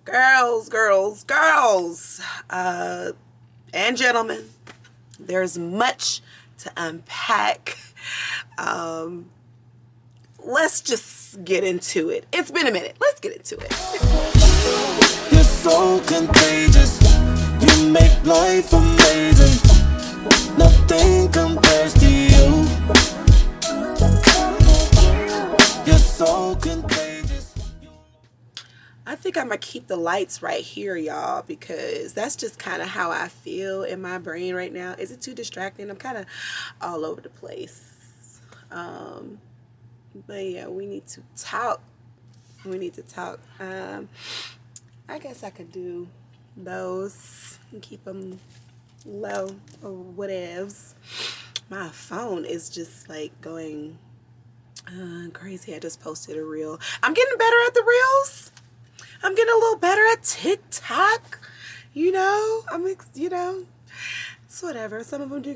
Girls, and gentlemen, there's much to unpack. Let's just get into it. It's been a minute. Let's get into it. You're so contagious. You make life amazing. Nothing compares to you. You're so contagious. I think I'm gonna keep the lights right here, y'all, because that's just kind of how I feel in my brain right now. Is it too distracting? I'm kind of all over the place. But yeah, we need to talk. I guess I could do those and keep them low or whatevs. My phone is just like going crazy. I just posted a reel. I'm getting better at the reels. I'm getting a little better at TikTok. It's whatever. Some of them do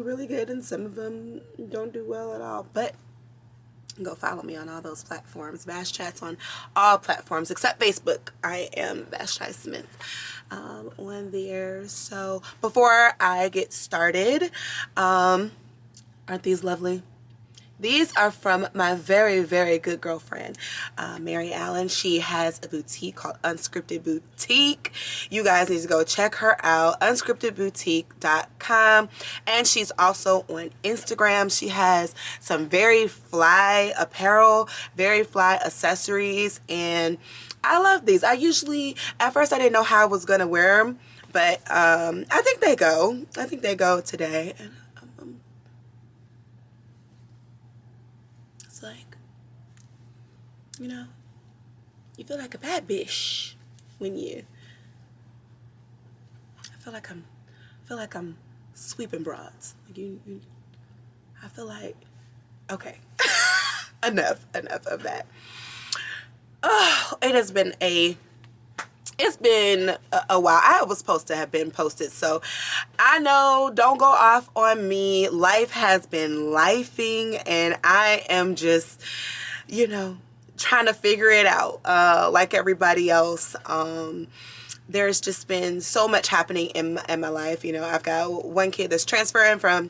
really good, and some of them don't do well at all. But go follow me on all those platforms. Vash Chats on all platforms except Facebook. I am Vashti Smith on there. So before I get started, aren't these lovely? These are from my very, very good girlfriend, Mary Allen. She has a boutique called Unscripted Boutique. You guys need to go check her out, unscriptedboutique.com. And she's also on Instagram. She has some very fly apparel, very fly accessories, and I love these. At first I didn't know how I was going to wear them, but I think they go. I think they go today. And like, you feel like a bad bitch when I feel like I'm sweeping broads. I feel like, okay, enough of that. Oh, it's been a while. I was supposed to have been posted, so I know, don't go off on me. Life has been lifing, and I am just, trying to figure it out like everybody else. There's just been so much happening in my life. I've got one kid that's transferring from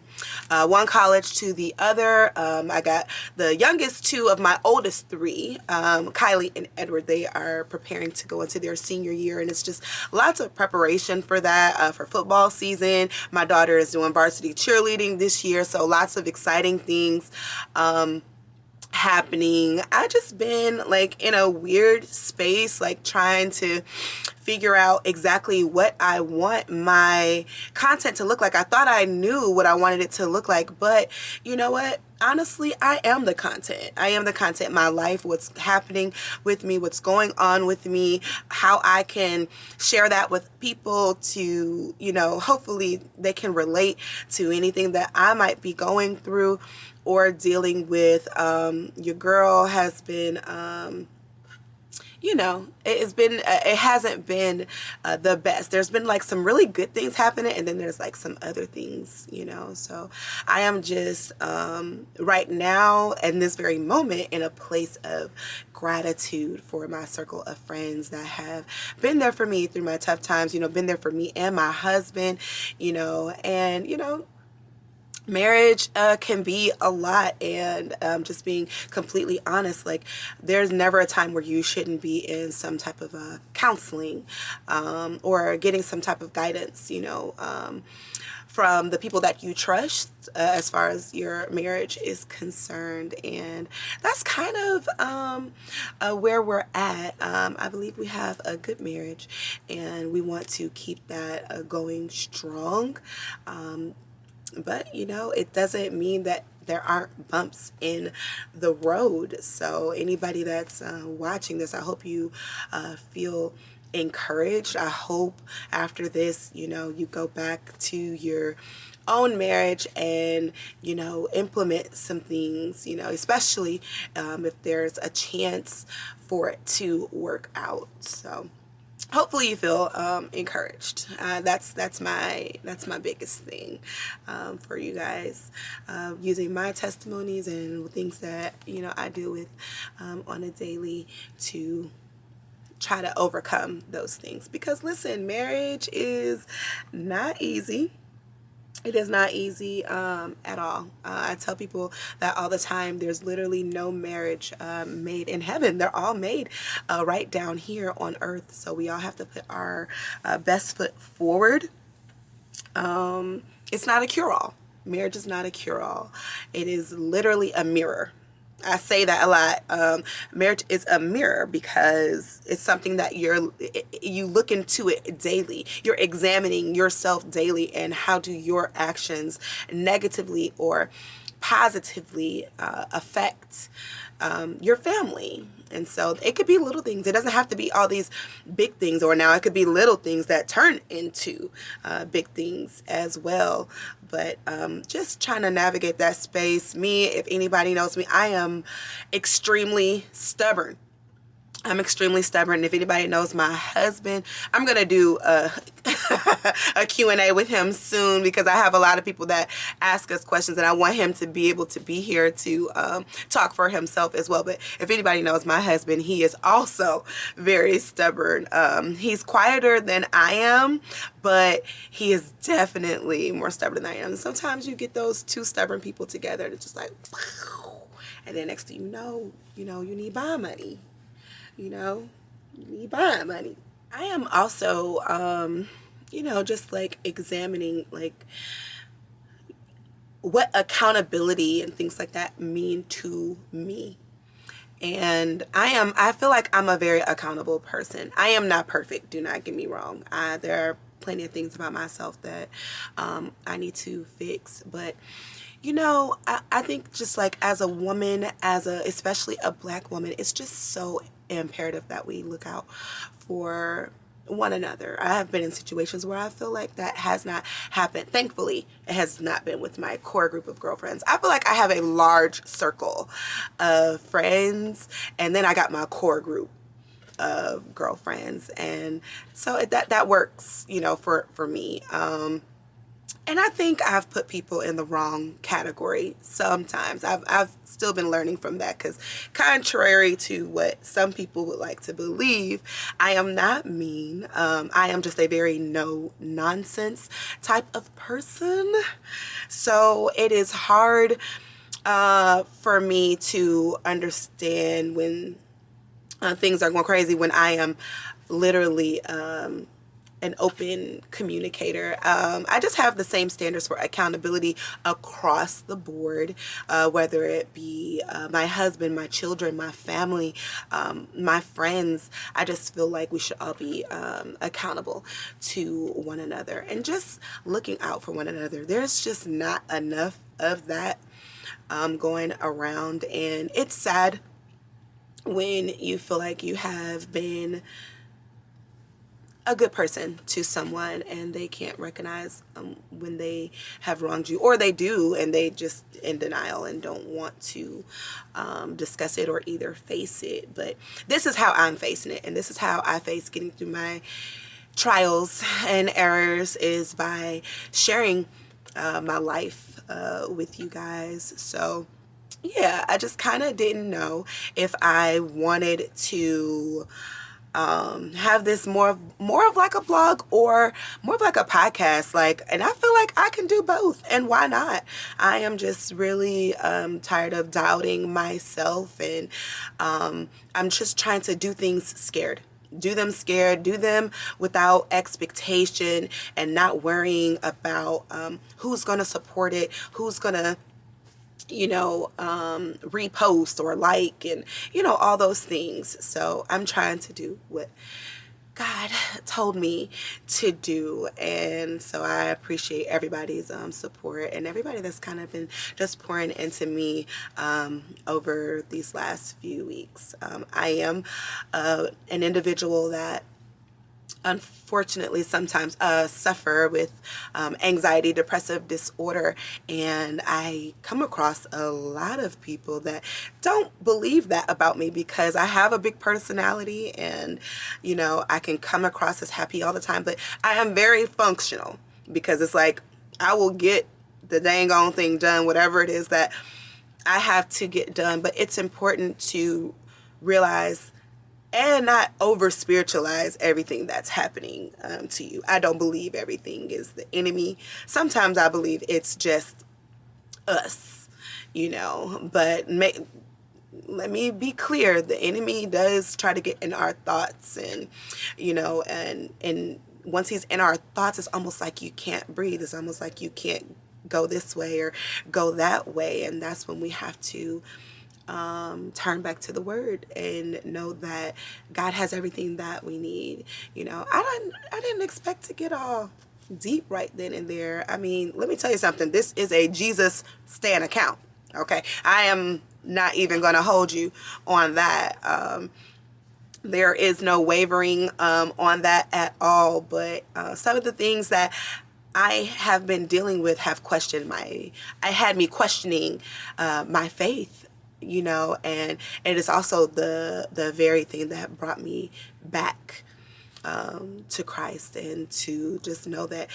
one college to the other. I got the youngest two of my oldest three, Kylie and Edward. They are preparing to go into their senior year, and it's just lots of preparation for that, for football season. My daughter is doing varsity cheerleading this year, so lots of exciting things happening. I just been like in a weird space, like trying to figure out exactly what I want my content to look like. I thought I knew what I wanted it to look like, but you know what? Honestly, I am the content. I am the content. My life, what's happening with me, what's going on with me, how I can share that with people to, hopefully they can relate to anything that I might be going through or dealing with. Your girl has been, it hasn't been the best. There's been like some really good things happening, and then there's like some other things, so I am just right now in this very moment in a place of gratitude for my circle of friends that have been there for me through my tough times, been there for me and my husband, and marriage can be a lot, and just being completely honest, like there's never a time where you shouldn't be in some type of counseling or getting some type of guidance, from the people that you trust as far as your marriage is concerned. And that's kind of where we're at. I believe we have a good marriage, and we want to keep that going strong. But it doesn't mean that there aren't bumps in the road. So anybody that's watching this, I hope you feel encouraged. I hope after this, you go back to your own marriage and, implement some things, especially if there's a chance for it to work out. So hopefully you feel encouraged. That's my biggest thing for you guys, using my testimonies and things that I deal with on a daily to try to overcome those things. Because listen, marriage is not easy. It is not easy at all. I tell people that all the time. There's literally no marriage made in heaven. They're all made right down here on earth. So we all have to put our best foot forward. It's not a cure-all. Marriage is not a cure-all. It is literally a mirror. I say that a lot. Marriage is a mirror because it's something that you look into it daily. You're examining yourself daily, and how do your actions negatively or positively affect your family. And so it could be little things. It doesn't have to be all these big things, or now it could be little things that turn into big things as well. But just trying to navigate that space. Me, if anybody knows me, I am extremely stubborn. I'm extremely stubborn. If anybody knows my husband, I'm going to do a Q&A with him soon, because I have a lot of people that ask us questions, and I want him to be able to be here to talk for himself as well. But if anybody knows my husband, he is also very stubborn. He's quieter than I am, but he is definitely more stubborn than I am. And sometimes you get those two stubborn people together, and it's just like, wow. And then next thing you know, you need bond money. You need bond money. I am also, just like examining like what accountability and things like that mean to me. And I feel like I'm a very accountable person. I am not perfect. Do not get me wrong. There are plenty of things about myself that I need to fix. But I think just like as a woman, especially a Black woman, it's just so imperative that we look out for one another. I have been in situations where I feel like that has not happened. Thankfully, it has not been with my core group of girlfriends. I feel like I have a large circle of friends, and then I got my core group of girlfriends, and so that works, for me. And I think I've put people in the wrong category sometimes. I've still been learning from that, because contrary to what some people would like to believe, I am not mean. I am just a very no-nonsense type of person. So it is hard for me to understand when things are going crazy, when I am literally an open communicator. I just have the same standards for accountability across the board, whether it be my husband, my children, my family, my friends. I just feel like we should all be accountable to one another and just looking out for one another. There's just not enough of that going around, and it's sad when you feel like you have been a good person to someone and they can't recognize when they have wronged you, or they do and they just in denial and don't want to discuss it or either face it. But this is how I'm facing it, and this is how I face getting through my trials and errors, is by sharing my life with you guys. So yeah, I just kind of didn't know if I wanted to have this more of like a blog or more of like a podcast, and I feel like I can do both, and why not? I am just really tired of doubting myself, and I'm just trying to do things scared. Do them without expectation, and not worrying about who's going to support it, who's going to repost or like, and all those things. So I'm trying to do what God told me to do, and so I appreciate everybody's support, and everybody that's kind of been just pouring into me over these last few weeks. I am an individual that unfortunately sometimes suffer with anxiety, depressive disorder, and I come across a lot of people that don't believe that about me, because I have a big personality, and I can come across as happy all the time, but I am very functional, because it's like I will get the dang on thing done, whatever it is that I have to get done. But it's important to realize and not over spiritualize everything that's happening to you. I don't believe everything is the enemy. Sometimes I believe it's just us, you know, but let me be clear, the enemy does try to get in our thoughts, and you know, and once he's in our thoughts, it's almost like you can't breathe. It's almost like you can't go this way or go that way, and that's when we have to turn back to the word and know that God has everything that we need. You know, I didn't expect to get all deep right then and there. I mean, let me tell you something. This is a Jesus Stan account. Okay, I am not even going to hold you on that. There is no wavering on that at all. But some of the things that I have been dealing with have had me questioning my faith, you know, and it is also the very thing that brought me back to Christ, and to just know that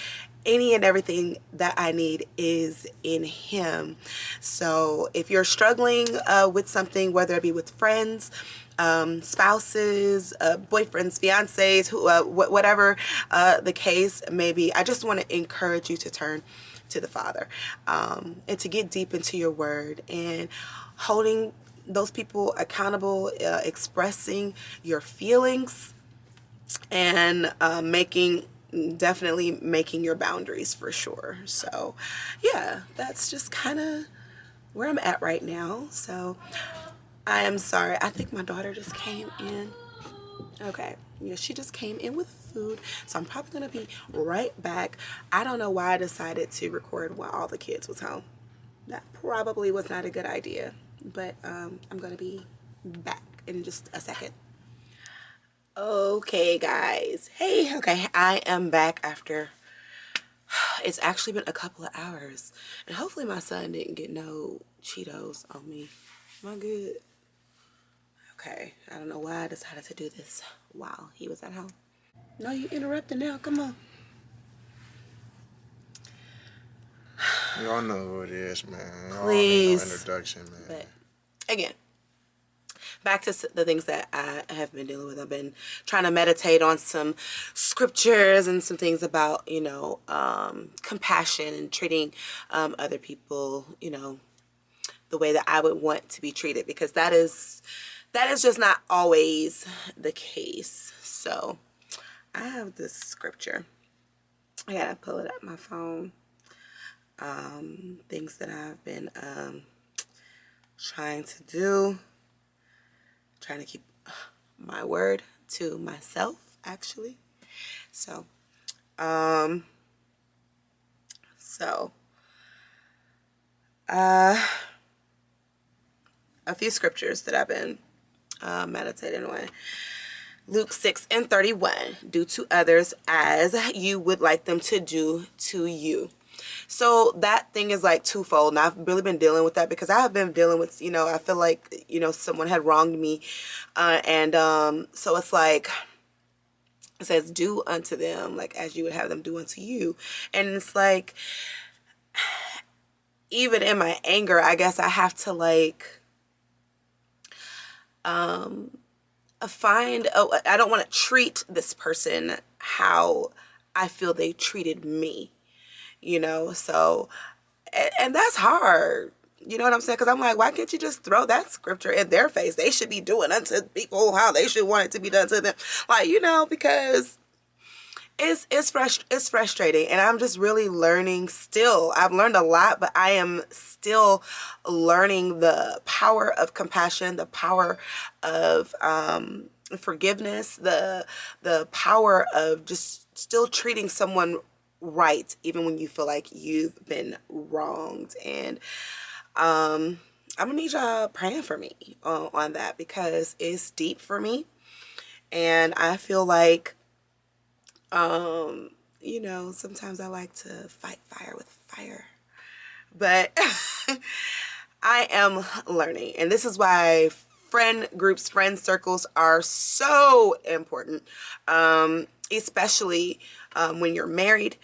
any and everything that I need is in Him. So if you're struggling with something, whether it be with friends, spouses, boyfriends, fiancés, whatever the case may be, I just want to encourage you to turn to the Father, and to get deep into your word, and holding those people accountable, expressing your feelings, and definitely making your boundaries for sure. So yeah, that's just kind of where I'm at right now. So I am sorry. I think my daughter just came in. Okay, yeah, she just came in with food, so I'm probably gonna be right back. I don't know why I decided to record while all the kids was home. That probably was not a good idea, but I'm gonna be back in just a second. Okay, guys. Hey, okay, I am back after, it's actually been a couple of hours, and hopefully my son didn't get no Cheetos on me. Am I good? Okay, I don't know why I decided to do this while he was at home. No, you interrupting now. Come on. Y'all know who it is, man. Y'all Please. need no introduction, man. But again, back to the things that I have been dealing with. I've been trying to meditate on some scriptures and some things about, you know, compassion and treating other people, you know, the way that I would want to be treated, because that is just not always the case. So I have this scripture. I gotta pull it up my phone. Things that I've been trying to do. Trying to keep my word to myself, actually. So, a few scriptures that I've been meditating on. Luke 6:31, do to others as you would like them to do to you. So that thing is like twofold, and I've really been dealing with that because I have been dealing with, you know, I feel like, you know, someone had wronged me, so it's like, it says do unto them like as you would have them do unto you, and it's like, even in my anger, I guess I have to like I don't want to treat this person how I feel they treated me, you know. So, and that's hard, you know what I'm saying? Because I'm like, why can't you just throw that scripture in their face? They should be doing unto people how they should want it to be done to them, like, you know, because it's frustrating, and I'm just really learning still. I've learned a lot, but I am still learning the power of compassion, the power of forgiveness, the power of just still treating someone right, even when you feel like you've been wronged. And I'm gonna need y'all praying for me on that, because it's deep for me, and I feel like you know, sometimes I like to fight fire with fire, but I am learning, and this is why friend groups, friend circles are so important. especially when you're married.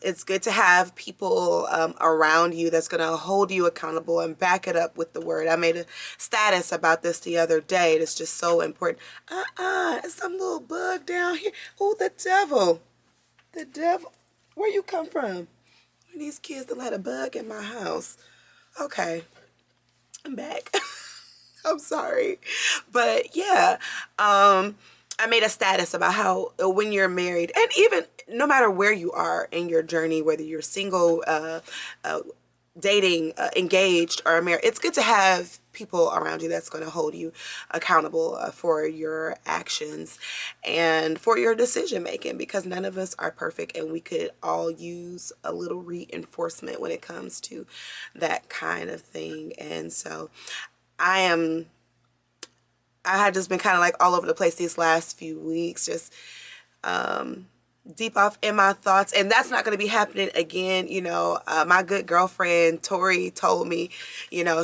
It's good to have people around you that's going to hold you accountable and back it up with the word. I made a status about this the other day. It's just so important. It's some little bug down here. Oh, the devil. The devil. Where you come from? These kids that let a bug in my house. Okay, I'm back. I'm sorry. But yeah, I made a status about how when you're married, and even no matter where you are in your journey, whether you're single, dating, engaged, or married, it's good to have people around you that's going to hold you accountable for your actions and for your decision making, because none of us are perfect and we could all use a little reinforcement when it comes to that kind of thing. And so I had just been kind of like all over the place these last few weeks, just deep off in my thoughts, and that's not going to be happening again. My good girlfriend Tori told me,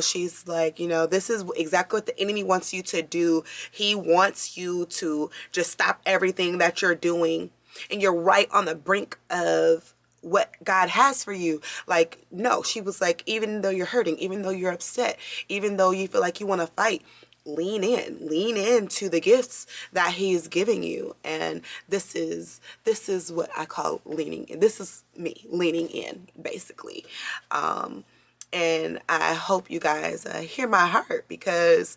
she's like, this is exactly what the enemy wants you to do. He wants you to just stop everything that you're doing, and you're right on the brink of what God has for you. Like, no, she was like, even though you're hurting, even though you're upset, even though you feel like you want to fight, lean into the gifts that he's giving you. And this is what I call leaning in. This is me leaning in, basically. And I hope you guys hear my heart, because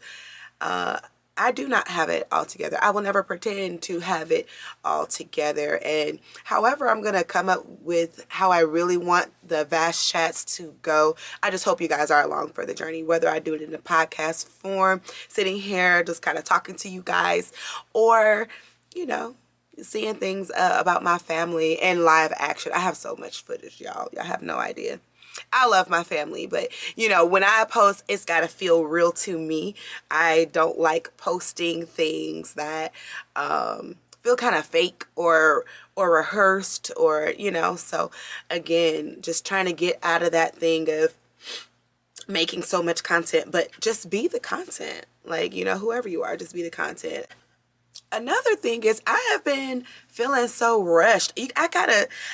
I do not have it all together. I will never pretend to have it all together. And however I'm going to come up with how I really want the Vast Chats to go, I just hope you guys are along for the journey, whether I do it in a podcast form, sitting here just kind of talking to you guys, or, seeing things about my family in live action. I have so much footage, y'all. Y'all have no idea. I love my family, but when I post, it's got to feel real to me. I don't like posting things that feel kind of fake or rehearsed, or so again, just trying to get out of that thing of making so much content, but just be the content. Like, whoever you are, just be the content. Another thing is, I have been feeling so rushed. I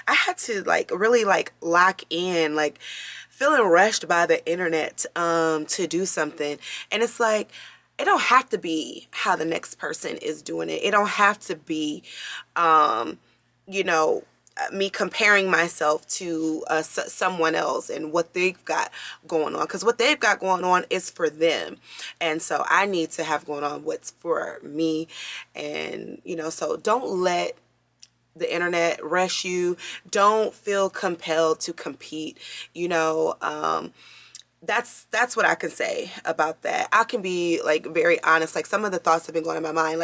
had to really lock in, feeling rushed by the internet to do something. And it's like, it don't have to be how the next person is doing it. It don't have to be, me comparing myself to someone else and what they've got going on, because what they've got going on is for them, and so I need to have going on what's for me. And so don't let the internet rush you. Don't feel compelled to compete. That's what I can say about that. I can be very honest. Some of the thoughts have been going in my mind.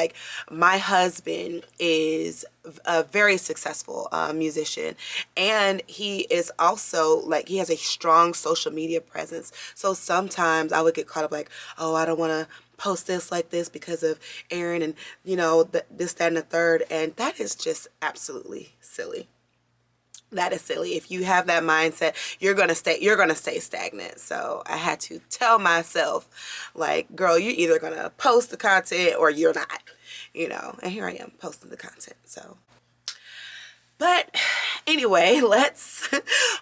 My husband is a very successful musician, and he is also he has a strong social media presence. So sometimes I would get caught up oh, I don't want to post this because of Aaron and this, that, and the third, and that is just absolutely silly. That is silly. If you have that mindset, you're gonna stay stagnant. So I had to tell myself, girl, you're either gonna post the content or you're not, and here I am posting the content. So, but anyway, let's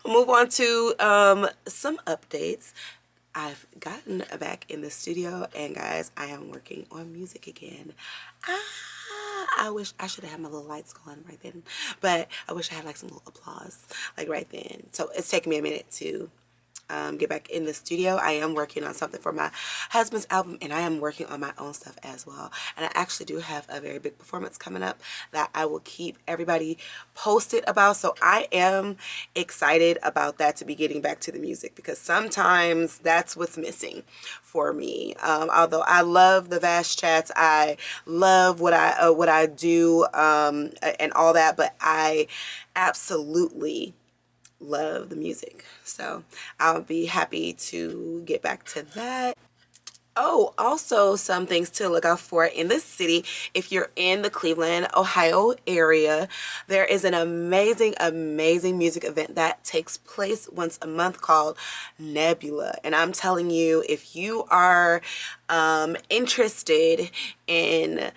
move on to some updates. I've gotten back in the studio, and guys, I am working on music again. I wish I should have had my little lights going right then, but I wish I had some little applause right then. So it's taking me a minute to get back in the studio. I am working on something for my husband's album, and I am working on my own stuff as well. And I actually do have a very big performance coming up that I will keep everybody posted about. So I am excited about that, to be getting back to the music, because sometimes that's what's missing for me. Although I love the Vast Chats, I love what I do and all that, but I absolutely love the music. So I'll be happy to get back to that. Oh, also some things to look out for in this city. If you're in the Cleveland, Ohio area, there is an amazing, amazing music event that takes place once a month called Nebula. And I'm telling you, if you are interested in,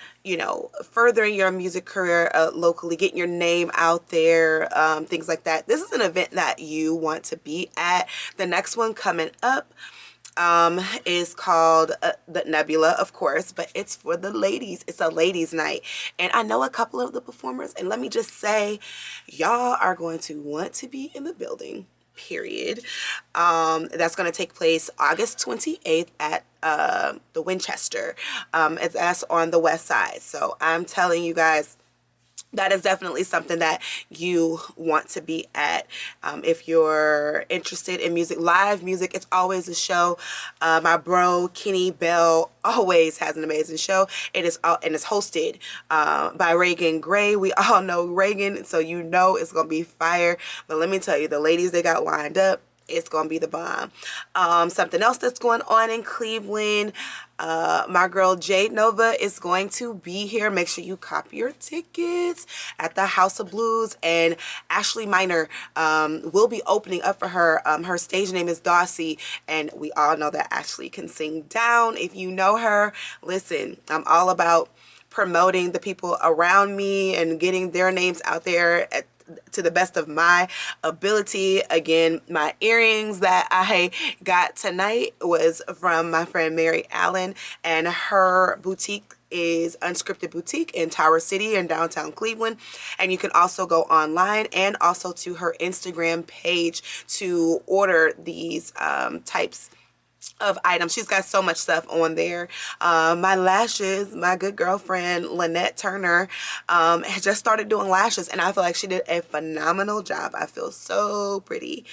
furthering your music career locally, getting your name out there, things like that, this is an event that you want to be at. The next one coming up is called the Nebula, of course, but it's for the ladies. It's a ladies' night, and I know a couple of the performers, and let me just say, y'all are going to want to be in the building, period. That's going to take place August 28th at the Winchester. That's on the west side. So I'm telling you guys, that is definitely something that you want to be at. If you're interested in music, live music, it's always a show. My bro Kenny Bell always has an amazing show. It is and it's hosted by Reagan Gray. We all know Reagan, so you know it's gonna be fire. But let me tell you, the ladies they got lined up, it's gonna be the bomb. Something else that's going on in Cleveland, my girl Jade Nova is going to be here. Make sure you copy your tickets at the House of Blues, and Ashley Minor will be opening up for her. Her stage name is Dawsey, and we all know that Ashley can sing down. If you know her, listen, I'm all about promoting the people around me and getting their names out there to the best of my ability. Again, my earrings that I got tonight was from my friend Mary Allen, and her boutique is Unscripted Boutique in Tower City in downtown Cleveland. And you can also go online and also to her Instagram page to order these types of items. She's got so much stuff on there. My lashes, my good girlfriend Lynette Turner has just started doing lashes, and I feel like she did a phenomenal job. I feel so pretty.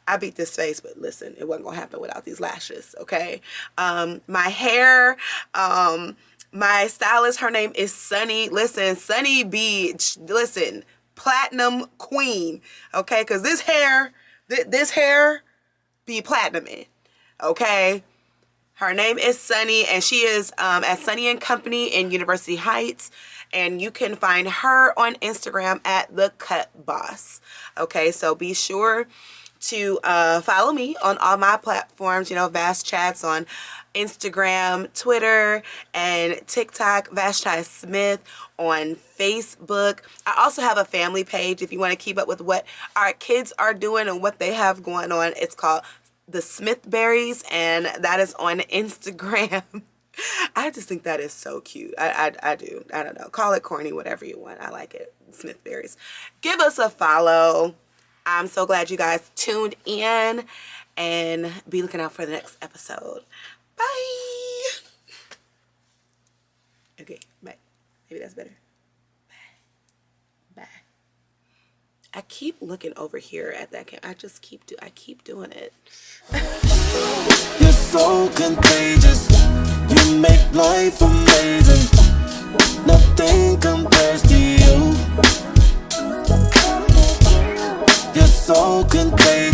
I beat this face, but listen, it wasn't gonna happen without these lashes, okay? My hair, my stylist, her name is Sunny. Listen, Sunny Beach, listen, platinum queen, okay? Because this hair be platinum in. Okay, her name is Sunny, and she is at Sunny and Company in University Heights, and you can find her on Instagram at The Cut Boss. Okay, so be sure to follow me on all my platforms. Vast Chats on Instagram, Twitter, and TikTok. Vashti Smith on Facebook. I also have a family page if you want to keep up with what our kids are doing and what they have going on. It's called The Smithberries, and that is on Instagram. I just think that is so cute. I do. I don't know. Call it corny, whatever you want. I like it. Smithberries. Give us a follow. I'm so glad you guys tuned in, and be looking out for the next episode. Bye. Okay, bye. Maybe that's better. Bye. Bye. I keep looking over here at that camera. I keep doing it. You're so contagious. You make life amazing. Nothing compares to you. You're so contagious.